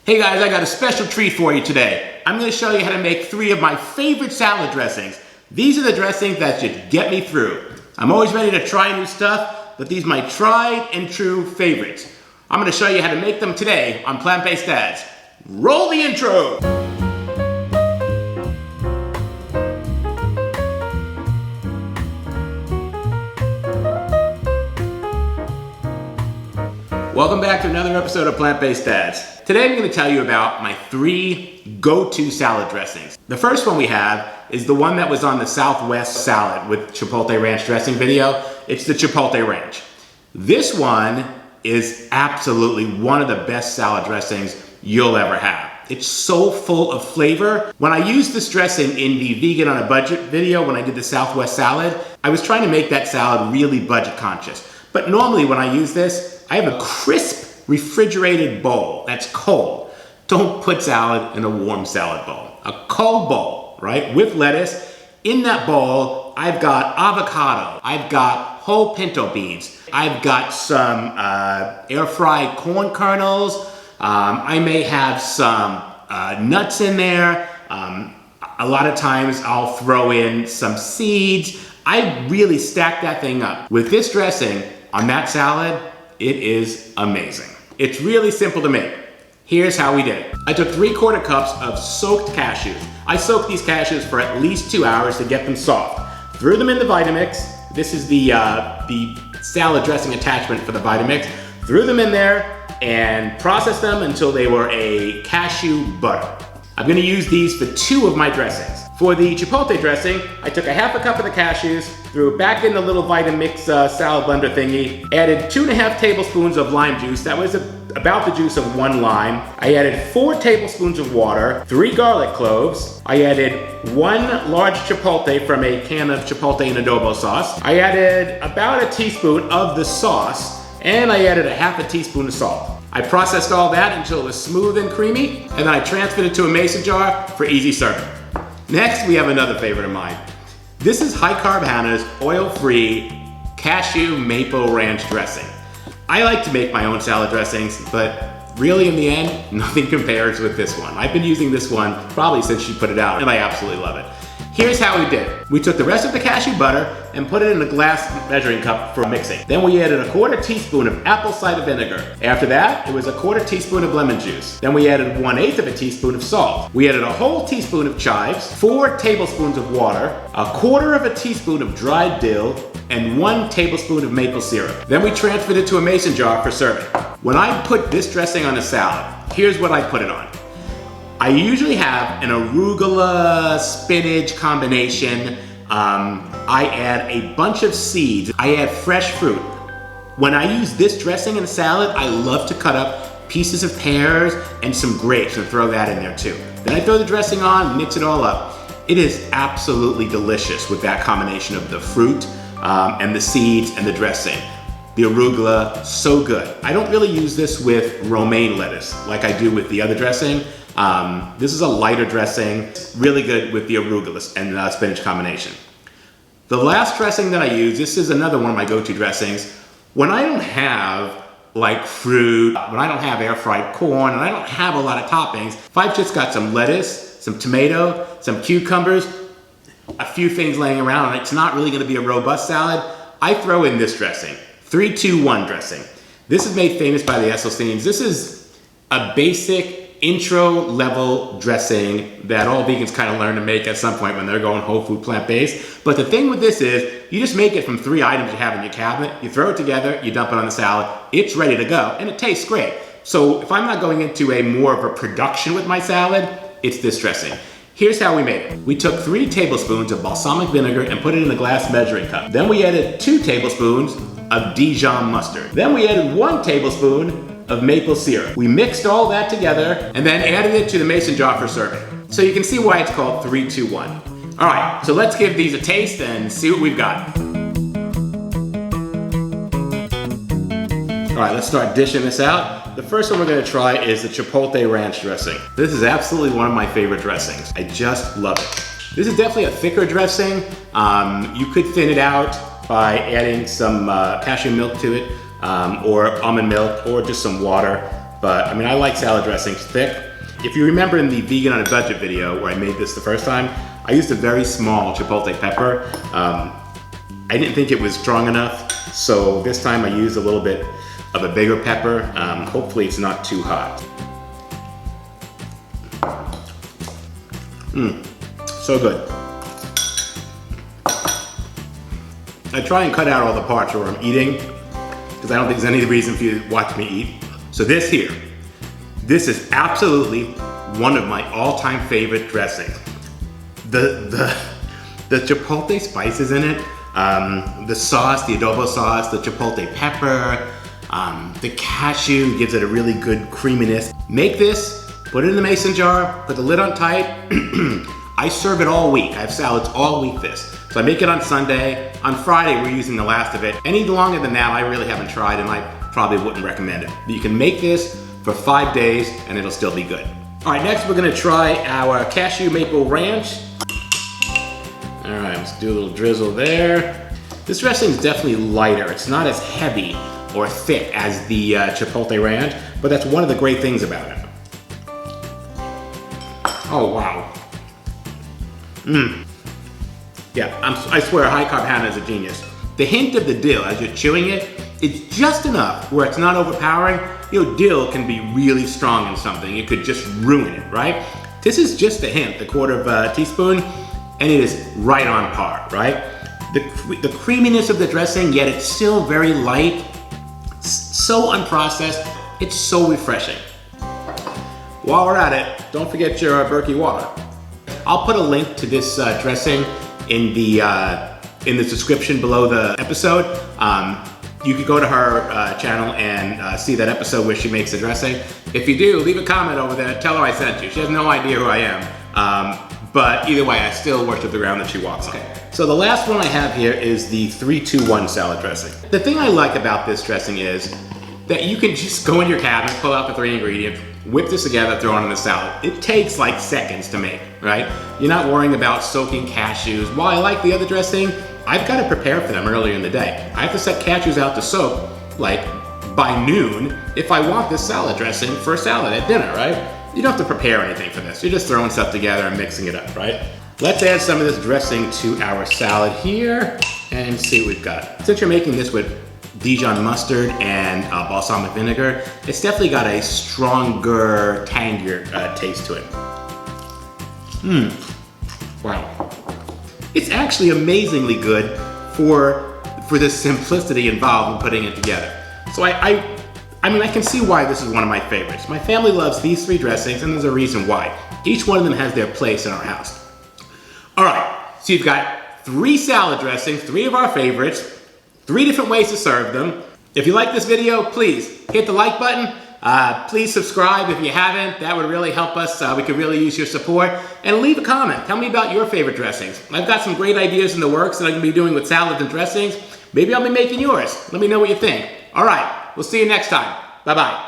Hey guys, I got a special treat for you today. I'm going to show you how to make 3 of my favorite salad dressings. These are the dressings that should get me through. I'm always ready to try new stuff, but these are my tried and true favorites. I'm going to show you how to make them today on Plant-Based Dads. Roll the intro! Welcome back to another episode of Plant-Based Dads. Today I'm going to tell you about my 3 go-to salad dressings. The first one we have is the one that was on the Southwest salad with Chipotle ranch dressing video. It's the Chipotle ranch. This one is absolutely one of the best salad dressings you'll ever have. It's so full of flavor. When I used this dressing in the Vegan on a Budget video when I did the Southwest salad, I was trying to make that salad really budget conscious. But normally when I use this, I have a crisp refrigerated bowl that's cold. Don't put salad in a warm salad bowl. A cold bowl, right, with lettuce. In that bowl, I've got avocado. I've got whole pinto beans. I've got some air-fried corn kernels. I may have some nuts in there. A lot of times I'll throw in some seeds. I really stack that thing up. With this dressing on that salad, it is amazing. It's really simple to make. Here's how we did it. I took 3/4 cups of soaked cashews. I soaked these cashews for at least 2 hours to get them soft. Threw them in the Vitamix. This is the salad dressing attachment for the Vitamix. Threw them in there and processed them until they were a cashew butter. I'm gonna use these for 2 of my dressings. For the Chipotle dressing, I took a 1/2 cup of the cashews, threw it back in the little Vitamix salad blender thingy, added 2.5 tablespoons of lime juice. That was about the juice of 1 lime. I added 4 tablespoons of water, 3 garlic cloves. I added 1 large chipotle from a can of Chipotle and adobo sauce. I added about a teaspoon of the sauce, and I added a 1/2 teaspoon of salt. I processed all that until it was smooth and creamy, and then I transferred it to a mason jar for easy serving. Next, we have another favorite of mine. This is High Carb Hannah's oil-free cashew maple ranch dressing. I like to make my own salad dressings, but really in the end, nothing compares with this one. I've been using this one probably since she put it out, and I absolutely love it. Here's how we did it. We took the rest of the cashew butter and put it in a glass measuring cup for mixing. Then we added a 1/4 teaspoon of apple cider vinegar. After that, it was a 1/4 teaspoon of lemon juice. Then we added 1/8 of a teaspoon of salt. We added a whole teaspoon of chives, 4 tablespoons of water, a 1/4 of a teaspoon of dried dill, and 1 tablespoon of maple syrup. Then we transferred it to a mason jar for serving. When I put this dressing on a salad, here's what I put it on. I usually have an arugula spinach combination. I add a bunch of seeds. I add fresh fruit. When I use this dressing in a salad, I love to cut up pieces of pears and some grapes and throw that in there too. Then I throw the dressing on, mix it all up. It is absolutely delicious with that combination of the fruit and the seeds and the dressing. The arugula, so good. I don't really use this with romaine lettuce like I do with the other dressing. This is a lighter dressing, really good with the arugula and spinach combination. The last dressing that I use, this is another one of my go-to dressings. When I don't have like fruit, when I don't have air-fried corn, and I don't have a lot of toppings, if I've just got some lettuce, some tomato, some cucumbers, a few things laying around, and it's not really gonna be a robust salad, I throw in this dressing, 3-2-1 dressing. This is made famous by the Esselsteins. This is a basic intro level dressing that all vegans kind of learn to make at some point when they're going whole food plant-based. But the thing with this is you just make it from 3 items you have in your cabinet, you throw it together, you dump it on the salad, it's ready to go, and it tastes great. So if I'm not going into a more of a production with my salad, it's this dressing. Here's how we made it. We took 3 tablespoons of balsamic vinegar and put it in a glass measuring cup. Then we added 2 tablespoons of Dijon mustard. Then we added 1 tablespoon of maple syrup. We mixed all that together and then added it to the mason jar for serving. So you can see why it's called 3-2-1. All right, so let's give these a taste and see what we've got. All right, let's start dishing this out. The first one we're gonna try is the Chipotle ranch dressing. This is absolutely one of my favorite dressings. I just love it. This is definitely a thicker dressing. You could thin it out by adding some cashew milk to it, or almond milk, or just some water. But I mean, I like salad dressings thick. If you remember in the vegan on a budget video where I made this the first time, I used a very small Chipotle pepper. I didn't think it was strong enough, so this time I used a little bit of a bigger pepper. Hopefully it's not too hot. So good. I try and cut out all the parts where I'm eating, because I don't think there's any reason for you to watch me eat. So this here, this is absolutely one of my all-time favorite dressings. The Chipotle spices in it, the sauce, the adobo sauce, the Chipotle pepper, the cashew gives it a really good creaminess. Make this, put it in the mason jar, put the lid on tight. I serve it all week. I have salads all week this. So I make it on Sunday. On Friday, we're using the last of it. Any longer than that, I really haven't tried, and I probably wouldn't recommend it. But you can make this for 5 days and it'll still be good. All right, next we're gonna try our cashew maple ranch. All right, let's do a little drizzle there. This dressing is definitely lighter. It's not as heavy or thick as the Chipotle ranch, but that's one of the great things about it. Oh, wow. Yeah, I swear high carb Hannah is a genius. The hint of the dill as you're chewing it, it's just enough where it's not overpowering. You know, dill can be really strong in something. It could just ruin it, right? This is just a hint, the 1/4 teaspoon, and it is right on par, right? The creaminess of the dressing, yet it's still very light, so unprocessed, it's so refreshing. While we're at it, don't forget your Berkey water. I'll put a link to this dressing in the description below the episode. You could go to her channel and see that episode where she makes the dressing. If you do, leave a comment over there, tell her I sent you. She has no idea who I am. But either way, I still worship the ground that she walks on. Okay. So the last one I have here is the 3-2-1 salad dressing. The thing I like about this dressing is that you can just go in your cabinet, pull out the 3 ingredients, whip this together, throw it in the salad. It takes like seconds to make, right? You're not worrying about soaking cashews. While I like the other dressing, I've got to prepare for them earlier in the day. I have to set cashews out to soak like by noon if I want this salad dressing for a salad at dinner, right? You don't have to prepare anything for this. You're just throwing stuff together and mixing it up, right? Let's add some of this dressing to our salad here and see what we've got. Since you're making this with Dijon mustard and balsamic vinegar, it's definitely got a stronger, tangier taste to it. Wow. It's actually amazingly good for the simplicity involved in putting it together. So I mean, I can see why this is one of my favorites. My family loves these 3 dressings, and there's a reason why. Each one of them has their place in our house. All right, so you've got 3 salad dressings, 3 of our favorites, 3 different ways to serve them. If you like this video, please hit the like button. Please subscribe if you haven't. That would really help us. We could really use your support. And leave a comment. Tell me about your favorite dressings. I've got some great ideas in the works that I'm going to be doing with salads and dressings. Maybe I'll be making yours. Let me know what you think. All right, we'll see you next time. Bye-bye.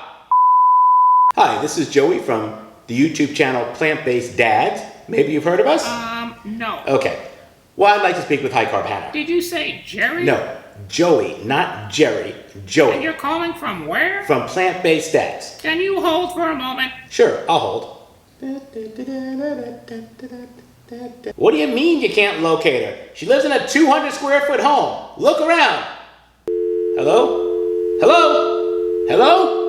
Hi, this is Joey from the YouTube channel Plant-Based Dads. Maybe you've heard of us? No. Okay. Well, I'd like to speak with High Carb Hannah. Did you say Jerry? No, Joey, not Jerry. Joey. And you're calling from where? From Plant-Based Dads. Can you hold for a moment? Sure, I'll hold. What do you mean you can't locate her? She lives in a 200 square foot home. Look around. Hello? Hello? Hello?